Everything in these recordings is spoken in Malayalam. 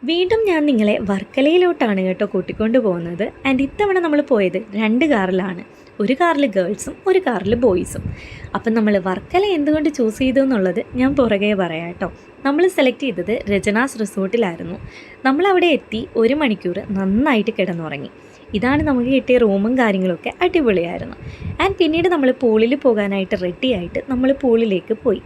വീണ്ടും ഞാൻ നിങ്ങളെ വർക്കലയിലോട്ടാണ് കേട്ടോ കൂട്ടിക്കൊണ്ട് പോകുന്നത്. ആൻഡ് ഇത്തവണ നമ്മൾ പോയത് 2 കാറിലാണ്. ഒരു കാറിൽ ഗേൾസും ഒരു കാറിൽ ബോയ്സും. അപ്പം നമ്മൾ വർക്കല എന്തുകൊണ്ട് ചൂസ് ചെയ്തു എന്നുള്ളത് ഞാൻ പുറകെ പറയാം കേട്ടോ. നമ്മൾ സെലക്ട് ചെയ്തത് രചനാസ് റിസോർട്ടിലായിരുന്നു. നമ്മളവിടെ എത്തി 1 മണിക്കൂർ നന്നായിട്ട് കിടന്നുറങ്ങി. ഇതാണ് നമുക്ക് കിട്ടിയ റൂമും കാര്യങ്ങളൊക്കെ അടിപൊളിയായിരുന്നു. ആൻഡ് പിന്നീട് നമ്മൾ പൂളിൽ പോകാനായിട്ട് റെഡി ആയിട്ട് നമ്മൾ പൂളിലേക്ക് പോയി.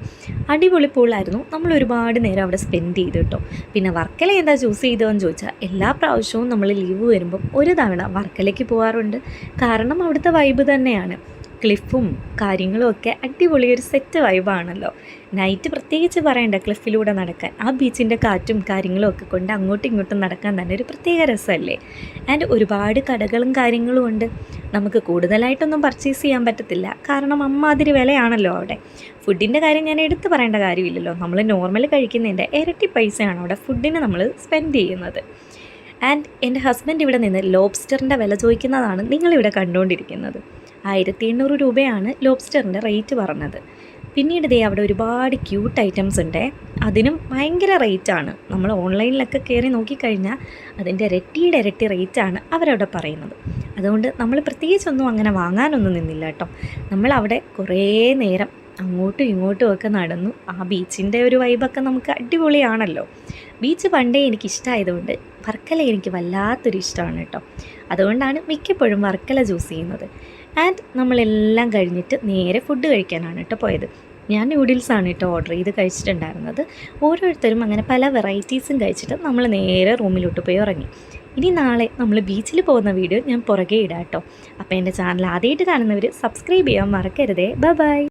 അടിപൊളി പൂളായിരുന്നു. നമ്മൾ ഒരുപാട് നേരം അവിടെ സ്പെൻഡ് ചെയ്തു കേട്ടോ. പിന്നെ വർക്കല എന്താ ചൂസ് ചെയ്തതെന്ന് ചോദിച്ചാൽ, എല്ലാ പ്രാവശ്യവും നമ്മൾ ലീവ് വരുമ്പം ഒരു തവണ വർക്കലയ്ക്ക് പോകാറുണ്ട്. കാരണം അവിടുത്തെ വൈബ് തന്നെയാണ്. ക്ലിഫും കാര്യങ്ങളും ഒക്കെ അടിപൊളി ഒരു സെറ്റ് വൈബാണല്ലോ. നൈറ്റ് പ്രത്യേകിച്ച് പറയണ്ട, ക്ലിഫിലൂടെ നടക്കാൻ ആ ബീച്ചിൻ്റെ കാറ്റും കാര്യങ്ങളും ഒക്കെ കൊണ്ട് അങ്ങോട്ടും ഇങ്ങോട്ടും നടക്കാൻ തന്നെ ഒരു പ്രത്യേക രസമല്ലേ. ആൻഡ് ഒരുപാട് കടകളും കാര്യങ്ങളും ഉണ്ട്. നമുക്ക് കൂടുതലായിട്ടൊന്നും പർച്ചേസ് ചെയ്യാൻ പറ്റത്തില്ല, കാരണം അമ്മാതിരി വിലയാണല്ലോ അവിടെ. ഫുഡിൻ്റെ കാര്യം ഞാൻ എടുത്ത് പറയേണ്ട കാര്യമില്ലല്ലോ. നമ്മൾ നോർമൽ കഴിക്കുന്നതിൻ്റെ ഇരട്ടി പൈസയാണ് അവിടെ ഫുഡിന് നമ്മൾ സ്പെൻഡ് ചെയ്യുന്നത്. ആൻഡ് എൻ്റെ ഹസ്ബൻഡ് ഇവിടെ നിന്ന് ലോബ്സ്റ്ററിൻ്റെ വില ചോദിക്കുന്നതാണ് നിങ്ങളിവിടെ കണ്ടുകൊണ്ടിരിക്കുന്നത്. 1800 രൂപയാണ് ലോബ്സ്റ്ററിൻ്റെ റേറ്റ് പറഞ്ഞത്. പിന്നീട് ദേ അവിടെ ഒരുപാട് ക്യൂട്ട് ഐറ്റംസ് ഉണ്ട്. അതിനും ഭയങ്കര റേറ്റാണ്. നമ്മൾ ഓൺലൈനിലൊക്കെ കയറി നോക്കിക്കഴിഞ്ഞാൽ അതിൻ്റെ ഇരട്ടി റേറ്റാണ് അവരവിടെ പറയുന്നത്. അതുകൊണ്ട് നമ്മൾ പ്രത്യേകിച്ചൊന്നും അങ്ങനെ വാങ്ങാനൊന്നും നിന്നില്ല കേട്ടോ. നമ്മളവിടെ കുറേ നേരം അങ്ങോട്ടും ഇങ്ങോട്ടും ഒക്കെ നടന്നു. ആ ബീച്ചിൻ്റെ ഒരു വൈബൊക്കെ നമുക്ക് അടിപൊളിയാണല്ലോ. ബീച്ച് പണ്ടേ എനിക്കിഷ്ടമായതുകൊണ്ട് വർക്കല എനിക്ക് വല്ലാത്തൊരു ഇഷ്ടമാണ് കേട്ടോ. അതുകൊണ്ടാണ് മിക്കപ്പോഴും വർക്കല ചൂസ് ചെയ്യുന്നത്. ആൻഡ് നമ്മളെല്ലാം കഴിഞ്ഞിട്ട് നേരെ ഫുഡ് കഴിക്കാനാണ് കേട്ടോ പോയത്. ഞാൻ നൂഡിൽസാണ് കേട്ടോ ഓർഡർ ചെയ്ത് കഴിച്ചിട്ടുണ്ടായിരുന്നത്. ഓരോരുത്തരും അങ്ങനെ പല വെറൈറ്റീസും കഴിച്ചിട്ട് നമ്മൾ നേരെ റൂമിലോട്ട് പോയി ഉറങ്ങി. ഇനി നാളെ നമ്മൾ ബീച്ചിൽ പോകുന്ന വീഡിയോ ഞാൻ പുറകെ ഇടാം കേട്ടോ. അപ്പോൾ എൻ്റെ ചാനൽ ആദ്യമായിട്ട് കാണുന്നവർ സബ്സ്ക്രൈബ് ചെയ്യാൻ മറക്കരുതേ. ബൈ.